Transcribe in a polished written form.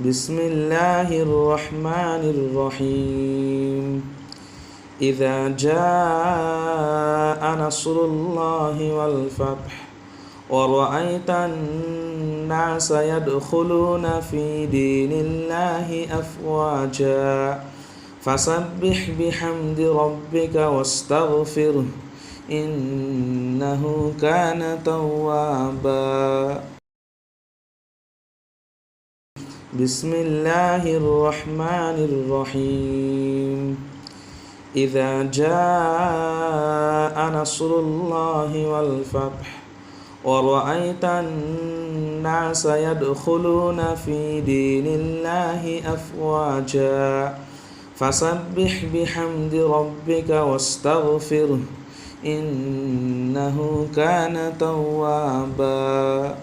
بسم الله الرحمن الرحيم إذا جاء نصر الله والفتح ورأيت الناس يدخلون في دين الله أفواجا فسبح بحمد ربك واستغفره إنه كان توابا بسم الله الرحمن الرحيم إذا جاء نصر الله والفتح ورأيت الناس يدخلون في دين الله أفواجا فسبح بحمد ربك واستغفره إنه كان توابا